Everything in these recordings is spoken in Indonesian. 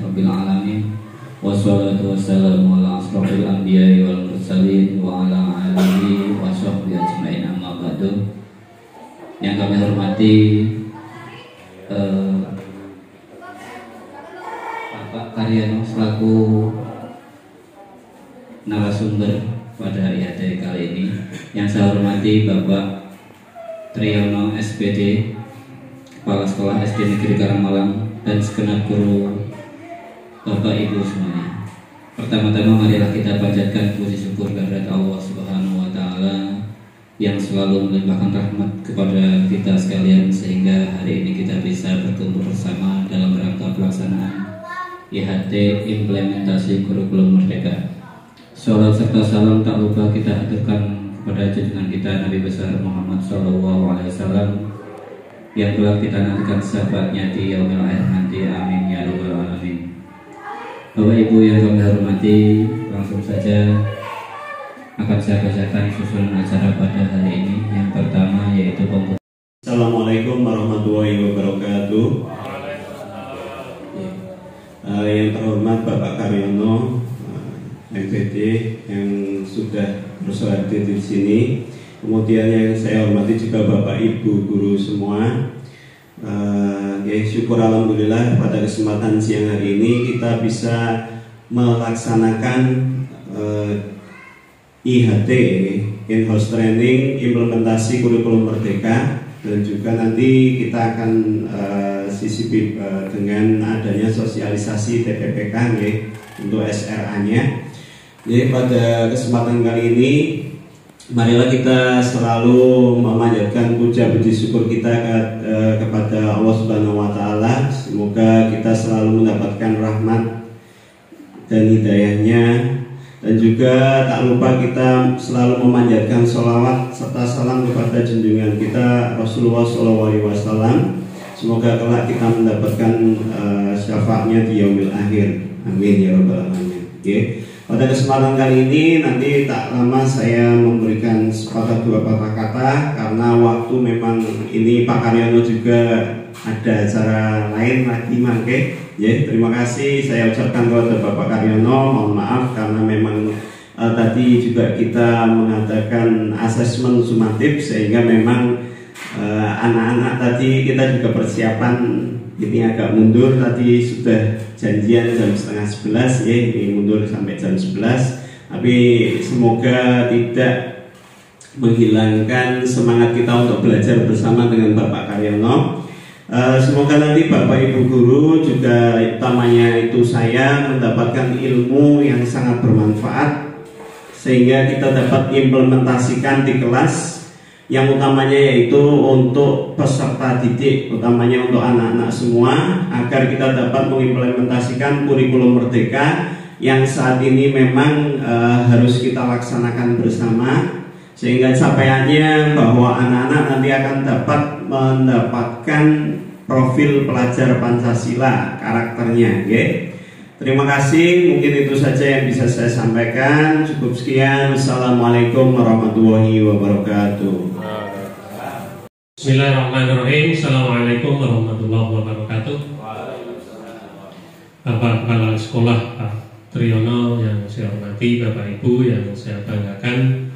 rabbil alamin. Wassalatu wassalamu ala asrofil anbiya'i wal mursalin wa ala alihi wa sahbihi ajma'in, amma ba'du. Yang kami hormati Bapak Karyono selaku narasumber pada IHT kali ini. Yang saya hormati Bapak Triyono SPD, Kepala Sekolah SD Negeri Karangmalang, dan segenap guru, Bapak Ibu semuanya. Pertama-tama marilah kita panjatkan puji syukur kehadirat Allah Subhanahu wa taala yang selalu melimpahkan rahmat kepada kita sekalian, sehingga hari ini kita bisa berkumpul bersama dalam rangka pelaksanaan IHT implementasi kurikulum merdeka. Salam serta salam tak lupa kita haturkan kepada junjungan kita Nabi besar Muhammad SAW yang telah kita nantikan sahabatnya di yaumil akhir nanti. Amin ya rabbal alamin. Bapak Ibu yang kami hormati, langsung saja akan saya bacakan susunan acara pada hari ini. Yang pertama yaitu pembukaan. Assalamualaikum warahmatullahi wabarakatuh. Yang terhormat Bapak Karyono MPD yang sudah berhadir di sini. Kemudian yang saya hormati juga Bapak Ibu guru semua. Syukur alhamdulillah pada kesempatan siang hari ini kita bisa melaksanakan IHT in-house training implementasi kurikulum merdeka, dan juga nanti kita akan sisipi dengan adanya sosialisasi TPPK untuk SRA-nya. Jadi pada kesempatan kali ini marilah kita selalu memanjatkan puja puji syukur kita kepada Allah Subhanahu wa taala. Semoga kita selalu mendapatkan rahmat dan hidayahnya, dan juga tak lupa kita selalu memanjatkan sholawat serta salam kepada junjungan kita Rasulullah SAW. Semoga kelak kita mendapatkan syafaatnya di yaumil akhir. Amin ya rabbal alamin. Pada kesempatan kali ini nanti tak lama saya memberikan sepatah dua patah kata, karena waktu memang ini Pak Karyono juga ada acara lain lagi mangke. Terima kasih saya ucapkan kepada Bapak Karyono, mohon maaf karena memang tadi juga kita mengadakan asesmen sumatif, sehingga memang anak-anak tadi kita juga persiapan ini agak mundur. Tadi sudah janjian jam 10:30 ini mundur sampai jam 11. Tapi semoga tidak menghilangkan semangat kita untuk belajar bersama dengan Bapak Karyono. Semoga nanti Bapak Ibu guru juga, utamanya itu saya, mendapatkan ilmu yang sangat bermanfaat sehingga kita dapat implementasikan di kelas, yang utamanya yaitu untuk peserta didik, utamanya untuk anak-anak semua, agar kita dapat mengimplementasikan kurikulum merdeka yang saat ini memang harus kita laksanakan bersama, sehingga capaiannya bahwa anak-anak nanti akan dapat mendapatkan profil pelajar Pancasila karakternya. Terima kasih, mungkin itu saja yang bisa saya sampaikan. Cukup sekian. Assalamualaikum warahmatullahi wabarakatuh. Bismillahirrahmanirrahim. Assalamualaikum warahmatullahi wabarakatuh. Bapak Kepala Sekolah Pak Triyono yang saya hormati, Bapak Ibu yang saya banggakan.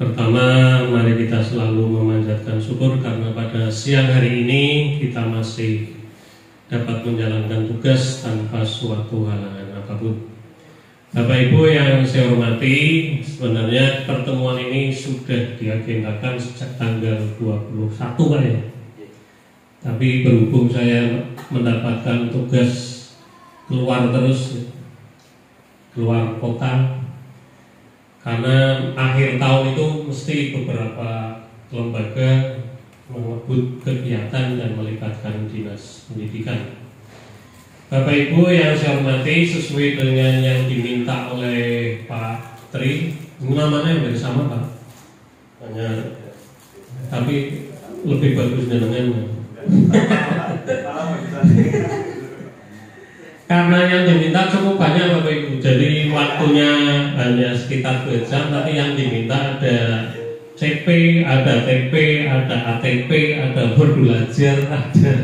Pertama, mari kita selalu memanjatkan syukur karena pada siang hari ini kita masih dapat menjalankan tugas tanpa suatu halangan apapun. Bapak Ibu yang saya hormati, sebenarnya pertemuan ini sudah diagendakan sejak tanggal 21 Pak ya. Tapi berhubung saya mendapatkan tugas keluar kota, karena akhir tahun itu mesti beberapa lembaga mengebut kegiatan dan melibatkan dinas pendidikan. Bapak Ibu yang saya hormati, sesuai dengan yang diminta oleh Pak Tri, namanya hampir sama Pak, hanya tapi lebih bagus dengan karena yang diminta cukup banyak Bapak Ibu, jadi waktunya hanya sekitar 2 jam, tapi yang diminta ada CP, ada TP, ada ATP, ada belajar, ada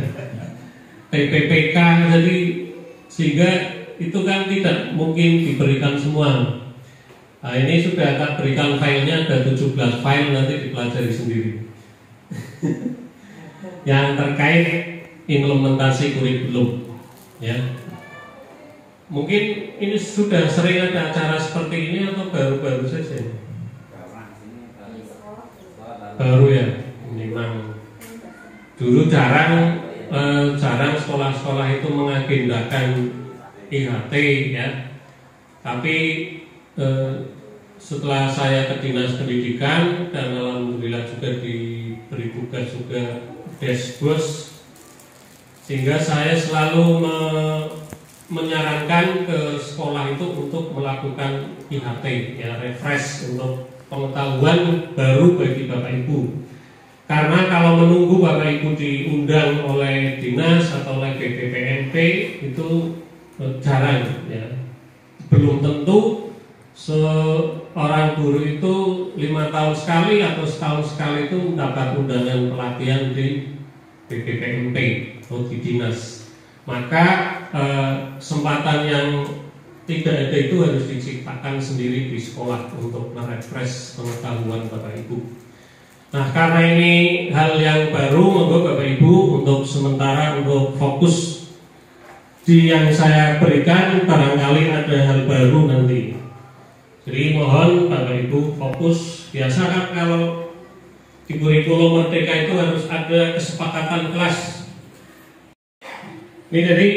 PPPK, jadi sehingga itu kan tidak mungkin diberikan semua. Nah, ini sudah tak berikan filenya, ada 17 file, nanti dipelajari sendiri. Yang terkait implementasi kurikulum, ya. Mungkin ini sudah sering ada acara seperti ini atau baru-baru saja? Baru ya, memang dulu jarang sekolah-sekolah itu mengagendakan IHT, ya. Tapi setelah saya ke Dinas Pendidikan dan alhamdulillah juga diberi tugas juga Desbos, sehingga saya selalu menyarankan ke sekolah itu untuk melakukan IHT, ya, refresh untuk pengetahuan baru bagi Bapak Ibu. Karena kalau menunggu Bapak Ibu diundang oleh dinas atau oleh BPPNP itu jarang, ya. Belum tentu seorang guru itu 5 tahun sekali atau setahun sekali itu mendapat undangan pelatihan di BPPNP atau di dinas. Maka kesempatan yang tidak ada itu harus diciptakan sendiri di sekolah untuk merefresh pengetahuan Bapak Ibu. Nah, karena ini hal yang baru, monggo Bapak Ibu untuk sementara untuk fokus di yang saya berikan, barangkali ada hal baru nanti. Jadi mohon Bapak Ibu fokus. Biasa kan kalau di kurikulum Merdeka itu harus ada kesepakatan kelas. Ini dari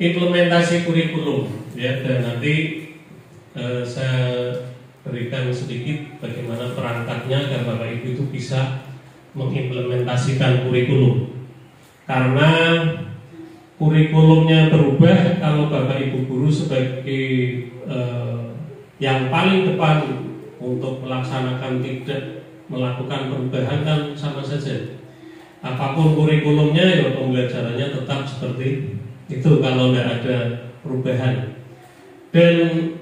implementasi kurikulum, ya, dan nanti saya berikan sedikit bagaimana perangkatnya agar Bapak Ibu itu bisa mengimplementasikan kurikulum. Karena kurikulumnya berubah kalau Bapak Ibu guru sebagai yang paling depan untuk melaksanakan tidak melakukan perubahan kan sama saja. Apapun kurikulumnya, ya pembelajarannya tetap seperti itu kalau tidak ada perubahan. Dan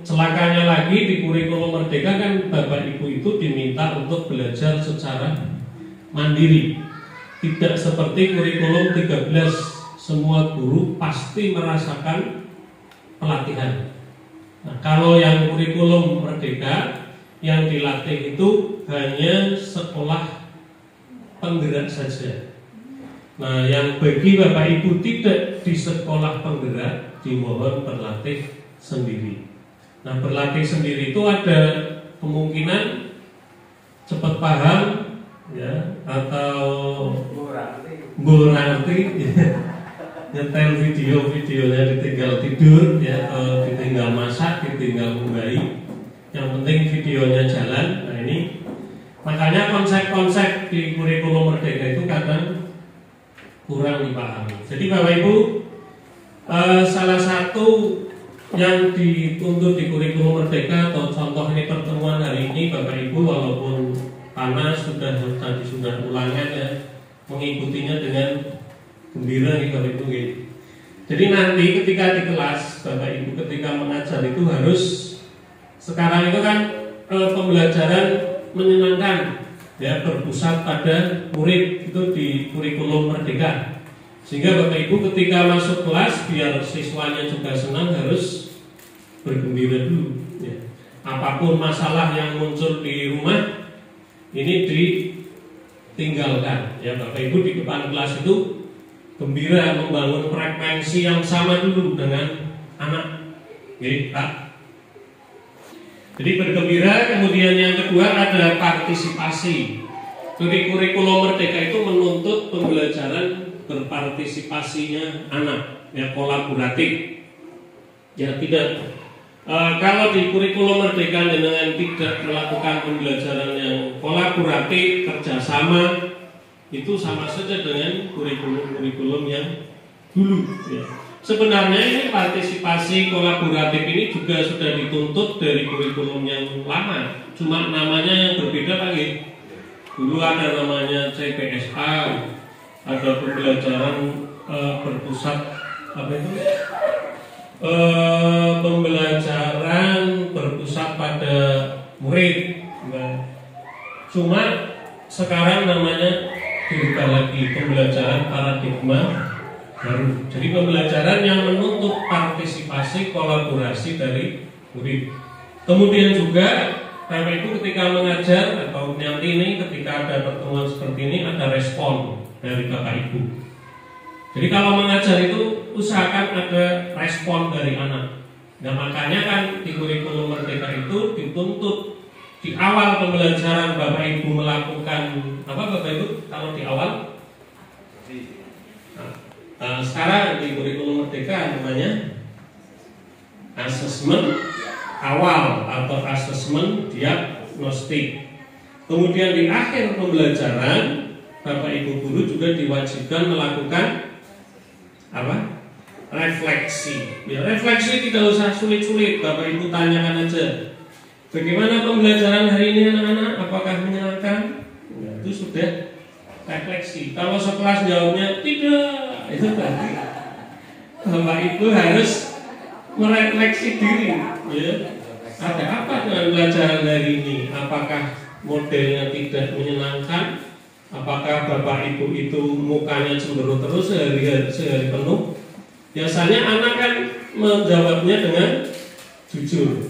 celakanya lagi di kurikulum Merdeka kan Bapak Ibu itu diminta untuk belajar secara mandiri. Tidak seperti kurikulum 13, semua guru pasti merasakan pelatihan. Nah, kalau yang kurikulum Merdeka yang dilatih itu hanya sekolah penggerak saja. Nah, yang bagi Bapak Ibu tidak di sekolah penggerak dimohon berlatih sendiri. Nah, berlatih sendiri itu ada kemungkinan cepat paham, ya, atau berarti nyetel videonya ditinggal tidur, ya, atau ditinggal masak, ditinggal membayi. Yang penting videonya jalan. Nah, ini makanya konsep-konsep di kurikulum Merdeka itu kadang kurang dipahami. Jadi Bapak Ibu, salah satu yang dituntut di kurikulum Merdeka atau contoh ini pertemuan hari ini Bapak Ibu, walaupun panas sudah ulangan, ya, mengikutinya dengan gembira nih Bapak Ibu. Jadi nanti ketika di kelas Bapak Ibu ketika mengajar itu harus, sekarang itu kan pembelajaran menyenangkan, ya, berpusat pada murid itu di kurikulum Merdeka. Sehingga Bapak Ibu ketika masuk kelas biar siswanya juga senang harus bergembira dulu, ya. Apapun masalah yang muncul di rumah ini ditinggalkan, ya. Bapak Ibu di depan kelas itu gembira membangun frekuensi yang sama dulu dengan anak, ya, Pak. Jadi bergembira. Kemudian yang kedua adalah partisipasi. Jadi kurikulum Merdeka itu menuntut pembelajaran berpartisipasinya anak, ya, kolaboratif. Ya, tidak kalau di kurikulum Merdeka dengan tidak melakukan pembelajaran yang kolaboratif, kerjasama, itu sama saja dengan kurikulum yang dulu, ya. Sebenarnya ini partisipasi kolaboratif ini juga sudah dituntut dari kurikulum yang lama, cuma namanya yang berbeda lagi. Dulu ada namanya CPSA, ada pembelajaran berpusat pembelajaran berpusat pada murid. Nah, cuma sekarang namanya dirubah lagi, pembelajaran paradigma baru. Jadi pembelajaran yang menuntut partisipasi partisipasi, kolaborasi dari murid. Kemudian juga Bapak Ibu ketika mengajar atau nanti ini ketika ada pertemuan seperti ini ada respon dari Bapak Ibu. Jadi kalau mengajar itu usahakan ada respon dari anak. Nah makanya kan di kurikulum Merdeka itu dituntut di awal pembelajaran Bapak Ibu melakukan apa Bapak Ibu kalau di awal? Sekarang di kurikulum Merdeka namanya asesmen awal atau asesmen diagnostik. Kemudian di akhir pembelajaran Bapak Ibu guru juga diwajibkan melakukan apa? Refleksi. Ya, refleksi tidak usah sulit-sulit, Bapak Ibu tanyakan aja. Bagaimana pembelajaran hari ini anak-anak? Apakah menyenangkan? Ya, itu sudah refleksi. Kalau sekelas jawabnya tidak, itu berarti Bapak Ibu harus merefleksi diri. Ya. Ada apa dengan pelajaran hari ini? Apakah modelnya tidak menyenangkan? Apakah Bapak Ibu itu mukanya cemberut terus sehari penuh? Biasanya anak kan menjawabnya dengan jujur,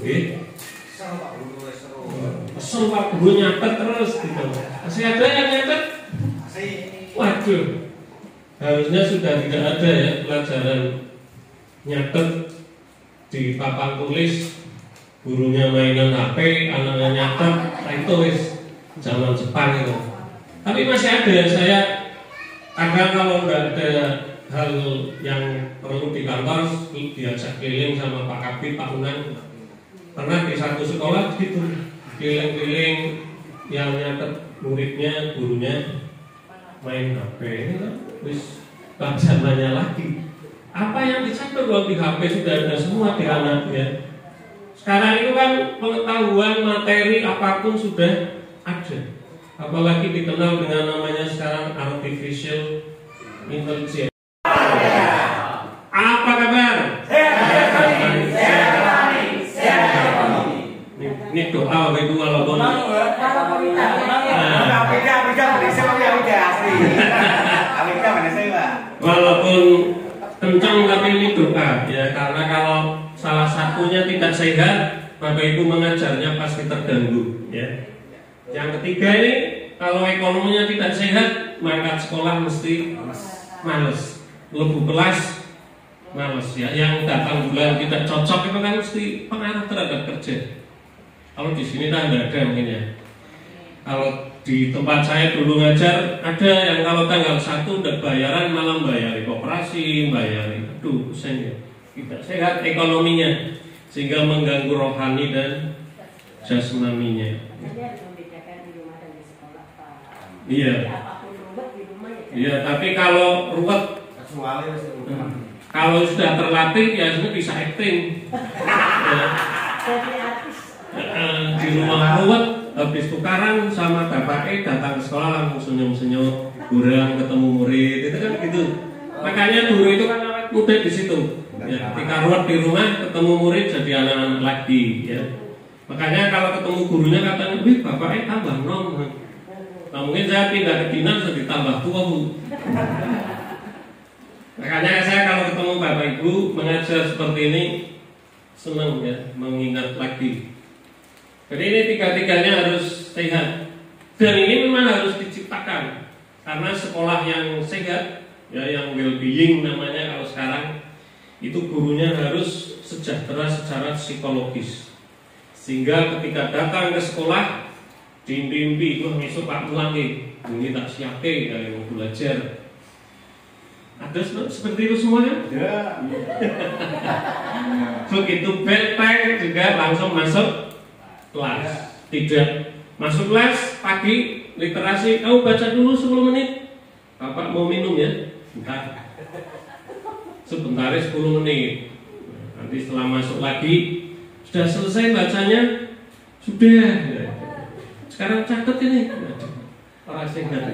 kesel Pak Guru nyatet terus gitu. Masih ada yang nyatet? Waduh, harusnya sudah tidak ada ya pelajaran nyatet di papan tulis. Gurunya mainan HP, anaknya nyatet, itu wis zaman Jepang itu. Tapi masih ada saya kadang kalau nggak ada hal yang perlu di kantor diajak keliling sama Pak Kabit, Pak Unang. Karena di satu sekolah gitu keliling-keliling yang nyatet muridnya, gurunya main HP ini kan wis zamannya lagi. Apa yang dicatat kalau di HP sudah ada semua di anak ya. Sekarang itu kan pengetahuan materi apapun sudah ada. Apalagi dikenal dengan namanya sekarang artificial intelligence. Apa kabar? Ini doa itu walaupun walaupun kencang tapi ini doa ya, karena kalau salah satunya tidak sehat Bapak Ibu mengajarnya pasti terganggu ya. Yang ketiga ini kalau ekonominya tidak sehat maka sekolah mesti males, lebu kelas males ya. Yang datang bulan tidak cocok itu kan mesti pengaruh terhadap kerja. Kalau di sini kan nggak ada mungkin ya. Kalau di tempat saya dulu ngajar ada yang kalau tanggal 1 udah bayaran malam bayari koperasi, bayari aduh pusing ya. Tidak sehat ekonominya sehingga mengganggu rohani dan jasmaninya. Iya. Iya, tapi kalau ruwet kalau sudah terlatih biasanya bisa acting. Di rumah ruwet habis tukaran sama bapaknya datang ke sekolah langsung senyum-senyum, gurang ketemu murid itu kan gitu. Makanya dulu itu kan mudah di situ. Ya, ketika ruwet di rumah ketemu murid jadi anak-anak lagi ya. Makanya kalau ketemu gurunya katanya, "Wih, bapaknya tambah nom." Nah, mungkin saya pindah ke dinas jadi tambah tua Bu. Makanya saya kalau ketemu Bapak Ibu mengajar seperti ini senang ya, mengingat lagi. Jadi ini tiga-tiganya harus sehat. Dan ini memang harus diciptakan. Karena sekolah yang sehat, ya yang well-being namanya kalau sekarang, itu gurunya harus sejahtera secara psikologis. Sehingga ketika datang ke sekolah, dimimpi, wah besok Pak Mulangi, ini tak siapke dari mau belajar. Ada seperti itu semuanya? Ya. Begitu bedtime juga langsung masuk kelas. Tidak masuk kelas pagi literasi, kamu baca dulu 10 menit. Bapak mau minum ya? Bentar. Sebentar 10 menit. Nanti setelah masuk lagi sudah selesai bacanya, sudah. Sekarang catat ini. Orang sehat.